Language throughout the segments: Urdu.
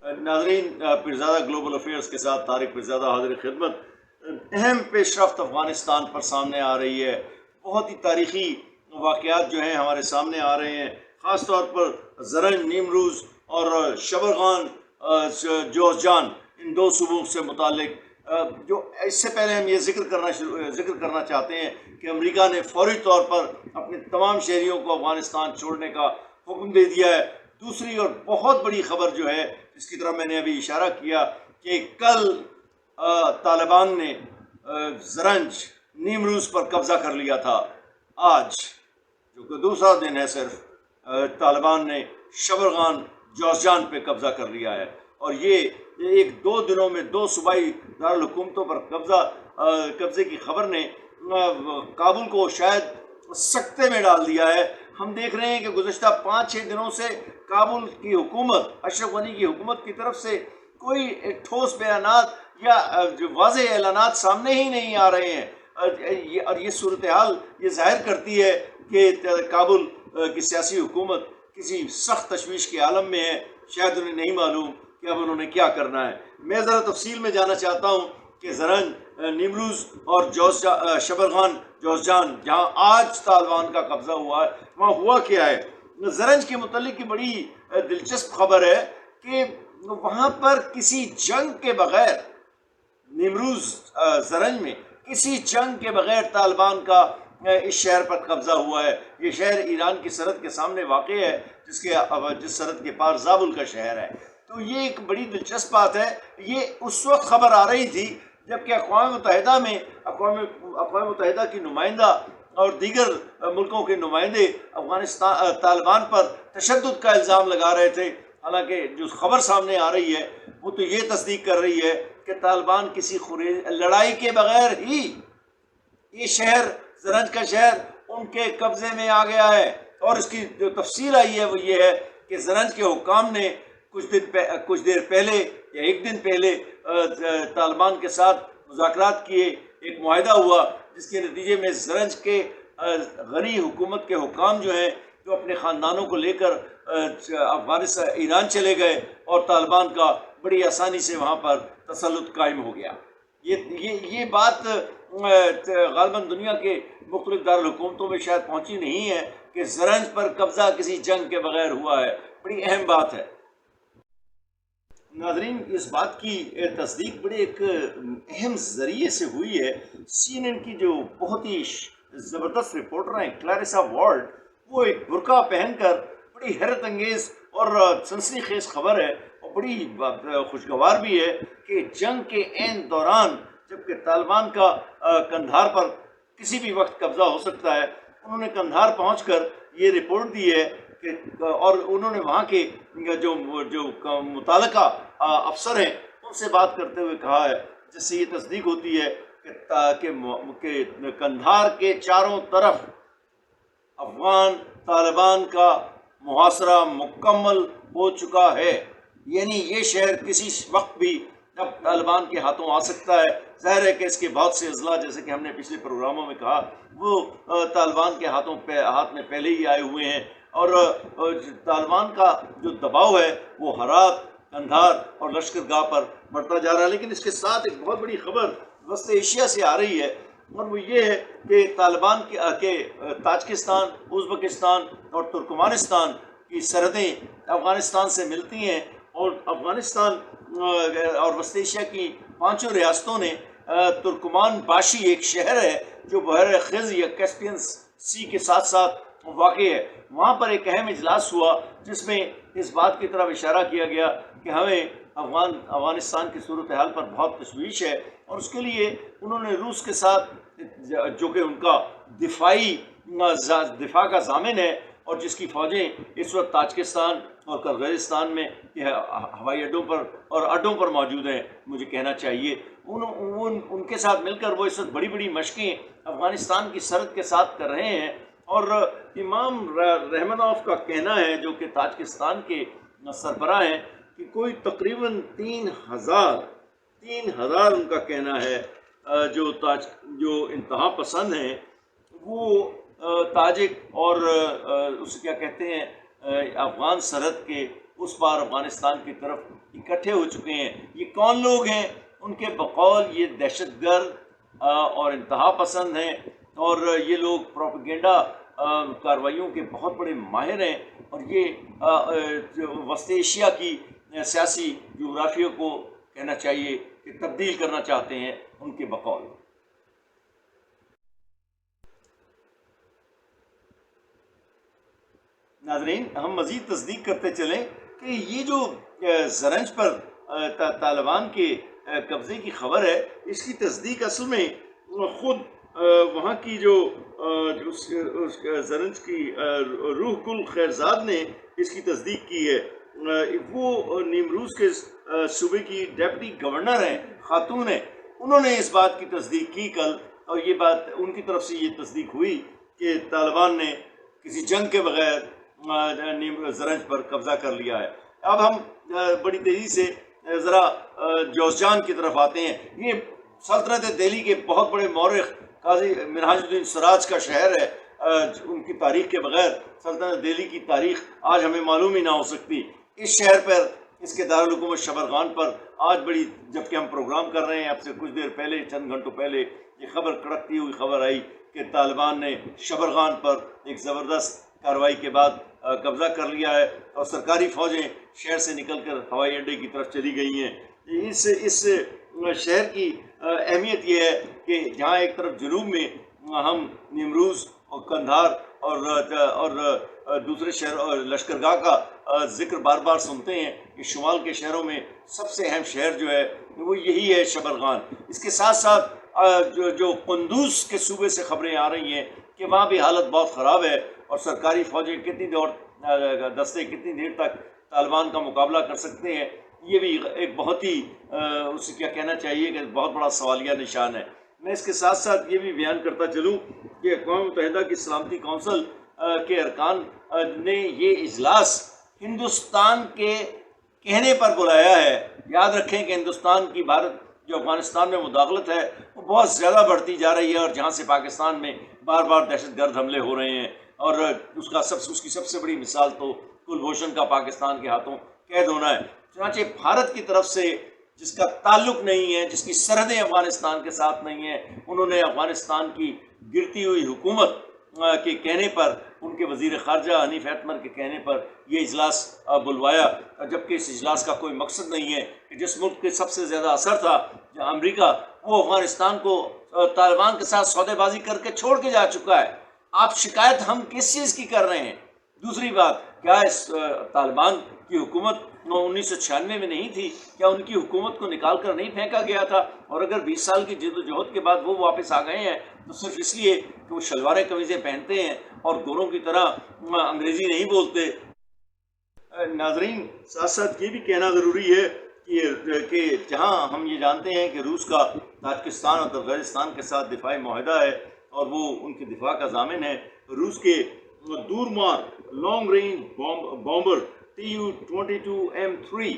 ناظرین، پیرزادہ گلوبل افیئرس کے ساتھ طارق پیرزادہ حاضر خدمت۔ اہم پیش رفت افغانستان پر سامنے آ رہی ہے، بہت ہی تاریخی واقعات جو ہیں ہمارے سامنے آ رہے ہیں، خاص طور پر زرنج، نیمروز اور شبرغان جوزجان، ان دو صوبوں سے متعلق جو اس سے پہلے ہم یہ ذکر کرنا چاہتے ہیں کہ امریکہ نے فوری طور پر اپنے تمام شہریوں کو افغانستان چھوڑنے کا حکم دے دیا ہے۔ دوسری اور بہت بڑی خبر جو ہے، جس کی طرف میں نے ابھی اشارہ کیا، کہ کل طالبان نے زرنج، نیمروز پر قبضہ کر لیا تھا۔ آج جو کہ دوسرا دن ہے صرف، طالبان نے شبرغان، جوزجان پہ قبضہ کر لیا ہے، اور یہ ایک دو دنوں میں دو صوبائی دارالحکومتوں پر قبضے کی خبر نے کابل کو شاید سکتے میں ڈال دیا ہے۔ ہم دیکھ رہے ہیں کہ گزشتہ 5-6 دنوں سے کابل کی حکومت، اشرف غنی کی حکومت کی طرف سے کوئی ٹھوس بیانات یا واضح اعلانات سامنے ہی نہیں آ رہے ہیں، اور یہ صورتحال یہ ظاہر کرتی ہے کہ کابل کی سیاسی حکومت کسی سخت تشویش کے عالم میں ہے۔ شاید انہیں نہیں معلوم کہ اب انہوں نے کیا کرنا ہے۔ میں ذرا تفصیل میں جانا چاہتا ہوں کہ زرنج، نیمروز اور شبرغان، جوزجان، جہاں آج طالبان کا قبضہ ہوا ہے، وہاں ہوا کیا ہے۔ زرنج کے متعلق کی بڑی دلچسپ خبر ہے کہ وہاں پر کسی جنگ کے بغیر، نیمروز زرنج میں کسی جنگ کے بغیر طالبان کا اس شہر پر قبضہ ہوا ہے۔ یہ شہر ایران کی سرحد کے سامنے واقع ہے، جس سرحد کے پار زابل کا شہر ہے۔ تو یہ ایک بڑی دلچسپ بات ہے۔ یہ اس وقت خبر آ رہی تھی جبکہ اقوام متحدہ کی نمائندہ اور دیگر ملکوں کے نمائندے طالبان پر تشدد کا الزام لگا رہے تھے۔ حالانکہ جو خبر سامنے آ رہی ہے وہ تو یہ تصدیق کر رہی ہے کہ طالبان کسی لڑائی کے بغیر ہی یہ شہر، زرنج کا شہر، ان کے قبضے میں آ گیا ہے۔ اور اس کی جو تفصیل آئی ہے وہ یہ ہے کہ زرنج کے حکام نے کچھ دیر پہلے یا ایک دن پہلے طالبان کے ساتھ مذاکرات کیے، ایک معاہدہ ہوا جس کے نتیجے میں زرنج کے غنی حکومت کے حکام جو ہیں، جو اپنے خاندانوں کو لے کر ایران چلے گئے، اور طالبان کا بڑی آسانی سے وہاں پر تسلط قائم ہو گیا۔ یہ بات غالباً دنیا کے مختلف دارالحکومتوں میں شاید پہنچی نہیں ہے کہ زرنج پر قبضہ کسی جنگ کے بغیر ہوا ہے۔ بڑی اہم بات ہے۔ ناظرین، اس بات کی تصدیق بڑے ایک اہم ذریعے سے ہوئی ہے۔ CNN کی جو بہت ہی زبردست رپورٹر ہیں، کلیرسا وارڈ، وہ ایک برقع پہن کر بڑی حیرت انگیز اور سنسنی خیز خبر ہے، اور بڑی خوشگوار بھی ہے، کہ جنگ کے عین دوران جبکہ طالبان کا قندھار پر کسی بھی وقت قبضہ ہو سکتا ہے، انہوں نے قندھار پہنچ کر یہ رپورٹ دی ہے کہ، اور انہوں نے وہاں کے جو متعلقہ افسر ہیں ان سے بات کرتے ہوئے کہا ہے، جس سے یہ تصدیق ہوتی ہے کہ قندھار کے چاروں طرف افغان طالبان کا محاصرہ مکمل ہو چکا ہے۔ یعنی یہ شہر کسی وقت بھی اب طالبان کے ہاتھوں آ سکتا ہے۔ ظاہر ہے کہ اس کے بہت سے اضلاع، جیسے کہ ہم نے پچھلے پروگراموں میں کہا، وہ طالبان کے ہاتھ میں پہلے ہی آئے ہوئے ہیں، اور طالبان کا جو دباؤ ہے وہ ہرات، قندھار اور لشکرگاہ پر بڑھتا جا رہا ہے۔ لیکن اس کے ساتھ ایک بہت بڑی خبر وسط ایشیا سے آ رہی ہے، اور وہ یہ ہے کہ طالبان کے تاجکستان، ازبکستان اور ترکمانستان کی سرحدیں افغانستان سے ملتی ہیں، اور افغانستان اور وسط ایشیا کی 5 ریاستوں نے ترکمان باشی، ایک شہر ہے جو بحر خز یا کیسپین سی کے ساتھ ساتھ واقع ہے، وہاں پر ایک اہم اجلاس ہوا جس میں اس بات کی طرف اشارہ کیا گیا کہ ہمیں افغانستان کی صورتحال پر بہت تشویش ہے، اور اس کے لیے انہوں نے روس کے ساتھ، جو کہ ان کا دفاع کا ضامن ہے، اور جس کی فوجیں اس وقت تاجکستان اور قرغیزستان میں ہوائی اڈوں پر اور اڈوں پر موجود ہیں، مجھے کہنا چاہیے، ان کے ساتھ مل کر وہ اس وقت بڑی بڑی مشقیں افغانستان کی سرحد کے ساتھ کر رہے ہیں۔ اور امام رحمانوف کا کہنا ہے، جو کہ تاجکستان کے سربراہ ہیں، کہ کوئی تقریباً 3000 ان کا کہنا ہے جو انتہا پسند ہیں، وہ تاجک اور اسے کیا کہتے ہیں، افغان سرحد کے اس پار افغانستان کی طرف اکٹھے ہو چکے ہیں۔ یہ کون لوگ ہیں؟ ان کے بقول یہ دہشت گرد اور انتہا پسند ہیں، اور یہ لوگ پروپیگنڈا کارروائیوں کے بہت بڑے ماہر ہیں، اور یہ وسط ایشیا کی سیاسی جغرافیہ کو کہنا چاہیے کہ تبدیل کرنا چاہتے ہیں ان کے بقول۔ ناظرین، ہم مزید تصدیق کرتے چلیں کہ یہ جو زرنج پر طالبان کے قبضے کی خبر ہے، اس کی تصدیق اصل میں خود وہاں کی جو زرنج کی روح گل خیرزاد نے اس کی تصدیق کی ہے۔ وہ نیمروز کے صوبے کی ڈیپٹی گورنر ہیں، خاتون ہیں، انہوں نے اس بات کی تصدیق کی کل، اور یہ بات ان کی طرف سے یہ تصدیق ہوئی کہ طالبان نے کسی جنگ کے بغیر زرنج پر قبضہ کر لیا ہے۔ اب ہم بڑی تیزی سے ذرا جوزجان کی طرف آتے ہیں۔ یہ سلطنت دہلی کے بہت بڑے مورخ قاضی منہاج الدین سراج کا شہر ہے۔ ان کی تاریخ کے بغیر سلطنت دہلی کی تاریخ آج ہمیں معلوم ہی نہ ہو سکتی۔ اس شہر پر، اس کے دارالحکومت شبرغان پر آج بڑی، جبکہ ہم پروگرام کر رہے ہیں، اب سے کچھ دیر پہلے، چند گھنٹوں پہلے یہ خبر، کڑکتی ہوئی خبر آئی کہ طالبان نے شبرغان پر ایک زبردست کارروائی کے بعد قبضہ کر لیا ہے، اور سرکاری فوجیں شہر سے نکل کر ہوائی اڈے کی طرف چلی گئی ہیں۔ اس شہر کی اہمیت یہ ہے کہ جہاں ایک طرف جنوب میں ہم نیمروز اور قندھار اور دوسرے شہر اور لشکرگاہ کا ذکر بار بار سنتے ہیں، کہ شمال کے شہروں میں سب سے اہم شہر جو ہے وہ یہی ہے، شبرغان۔ اس کے ساتھ ساتھ جو قندوز کے صوبے سے خبریں آ رہی ہیں کہ وہاں بھی حالت بہت خراب ہے، اور سرکاری فوجیں دستے کتنی دیر تک طالبان کا مقابلہ کر سکتے ہیں، یہ بھی ایک بہت ہی اسے کیا کہنا چاہیے کہ بہت بڑا سوالیہ نشان ہے۔ میں اس کے ساتھ ساتھ یہ بھی بیان کرتا چلوں کہ اقوام متحدہ کی سلامتی کونسل کے ارکان نے یہ اجلاس ہندوستان کے کہنے پر بلایا ہے۔ یاد رکھیں کہ ہندوستان کی بھارت جو افغانستان میں مداخلت ہے وہ بہت زیادہ بڑھتی جا رہی ہے، اور جہاں سے پاکستان میں بار بار دہشت گرد حملے ہو رہے ہیں، اور اس کی سب سے بڑی مثال تو کلبھوشن کا پاکستان کے ہاتھوں قید ہونا ہے۔ چنانچہ بھارت کی طرف سے، جس کا تعلق نہیں ہے، جس کی سرحدیں افغانستان کے ساتھ نہیں ہیں، انہوں نے افغانستان کی گرتی ہوئی حکومت کے کہنے پر، ان کے وزیر خارجہ حنیف ایتمر کے کہنے پر یہ اجلاس بلوایا، جبکہ اس اجلاس کا کوئی مقصد نہیں ہے کہ جس ملک کے سب سے زیادہ اثر تھا، امریکہ، وہ افغانستان کو طالبان کے ساتھ سودے بازی کر کے چھوڑ کے جا چکا ہے۔ آپ شکایت ہم کس چیز کی کر رہے ہیں؟ دوسری بات، کیا اس طالبان کی حکومت 1996 میں نہیں تھی؟ کیا ان کی حکومت کو نکال کر نہیں پھینکا گیا تھا؟ اور اگر 20 سال کی جد و جہد کے بعد وہ واپس آ گئے ہیں تو صرف اس لیے کہ وہ شلواریں قمیضیں پہنتے ہیں اور گوروں کی طرح انگریزی نہیں بولتے۔ ناظرین، ساتھ ساتھ یہ بھی کہنا ضروری ہے کہ جہاں ہم یہ جانتے ہیں کہ روس کا تاجکستان اور ترکمانستان کے ساتھ دفاعی معاہدہ ہے، اور وہ ان کی دفاع کا ضامن ہے، روس کے دور مار لانگ رینج بامبر Tu-22M3،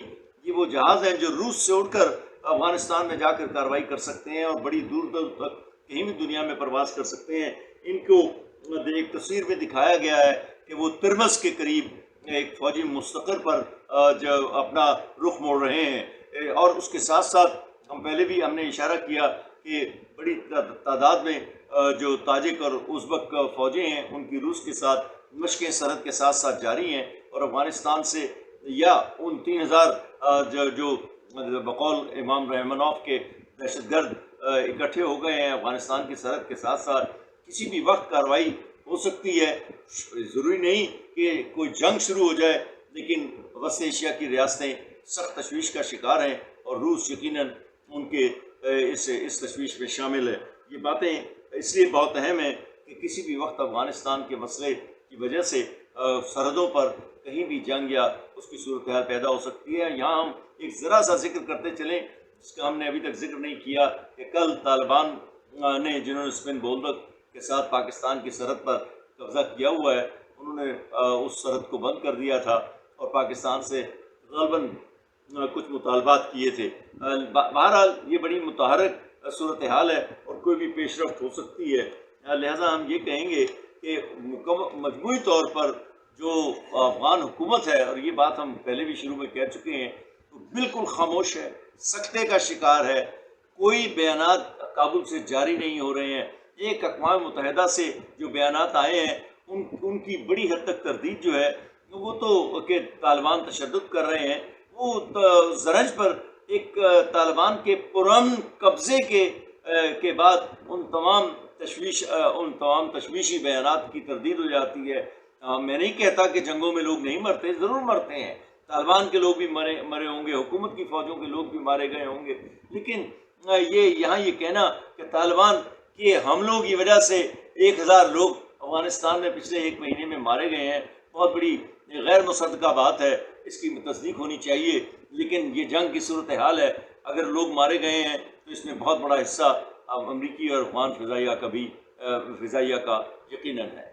یہ وہ جہاز ہیں جو روس سے اڑ کر افغانستان میں جا کر کارروائی کر سکتے ہیں، اور بڑی دور دور تک کہیں بھی دنیا میں پرواز کر سکتے ہیں۔ ان کو ایک تصویر میں دکھایا گیا ہے کہ وہ ترمس کے قریب ایک فوجی مستقر پر جو اپنا رخ موڑ رہے ہیں، اور اس کے ساتھ ساتھ ہم نے اشارہ کیا کہ بڑی تعداد میں جو تاجک اور ازبک فوجیں ہیں، ان کی روس کے ساتھ مشقیں سرحد کے ساتھ ساتھ جاری ہیں، اور افغانستان سے یا ان 3000 جو بقول امام رحمانوف کے دہشت گرد اکٹھے ہو گئے ہیں افغانستان کی سرحد کے ساتھ ساتھ، کسی بھی وقت کارروائی ہو سکتی ہے۔ ضروری نہیں کہ کوئی جنگ شروع ہو جائے، لیکن وسط ایشیا کی ریاستیں سخت تشویش کا شکار ہیں، اور روس یقیناً ان کے اس تشویش میں شامل ہے۔ یہ باتیں اس لیے بہت اہم ہیں کہ کسی بھی وقت افغانستان کے مسئلے کی وجہ سے سرحدوں پر کہیں بھی جنگ یا اس کی صورتحال پیدا ہو سکتی ہے۔ یہاں ہم ایک ذرا سا ذکر کرتے چلیں، جس کا ہم نے ابھی تک ذکر نہیں کیا، کہ کل طالبان نے، جنہوں نے سپن بولدک کے ساتھ پاکستان کی سرحد پر قبضہ کیا ہوا ہے، انہوں نے اس سرحد کو بند کر دیا تھا، اور پاکستان سے غالباً کچھ مطالبات کیے تھے۔ بہرحال یہ بڑی متحرک صورتحال ہے، اور کوئی بھی پیش رفت ہو سکتی ہے۔ لہٰذا ہم یہ کہیں گے کہ مجموعی طور پر جو افغان حکومت ہے، اور یہ بات ہم پہلے بھی شروع میں کہہ چکے ہیں، تو بالکل خاموش ہے، سکتے کا شکار ہے، کوئی بیانات کابل سے جاری نہیں ہو رہے ہیں۔ ایک اقوام متحدہ سے جو بیانات آئے ہیں ان کی بڑی حد تک تردید جو ہے وہ تو کہ طالبان تشدد کر رہے ہیں، وہ زرنج پر ایک طالبان کے پرامن قبضے کے بعد ان تمام تشویشی بیانات کی تردید ہو جاتی ہے۔ میں نہیں کہتا کہ جنگوں میں لوگ نہیں مرتے، ضرور مرتے ہیں، طالبان کے لوگ بھی مرے ہوں گے، حکومت کی فوجوں کے لوگ بھی مارے گئے ہوں گے، لیکن یہاں یہ کہنا کہ طالبان کے حملوں کی وجہ سے 1000 لوگ افغانستان میں پچھلے 1 مہینے میں مارے گئے ہیں، بہت بڑی غیر مصدقہ بات ہے، اس کی تصدیق ہونی چاہیے۔ لیکن یہ جنگ کی صورتحال ہے، اگر لوگ مارے گئے ہیں تو اس میں بہت بڑا حصہ امریکی اور افغان فضائیہ کا یقیناً ہے۔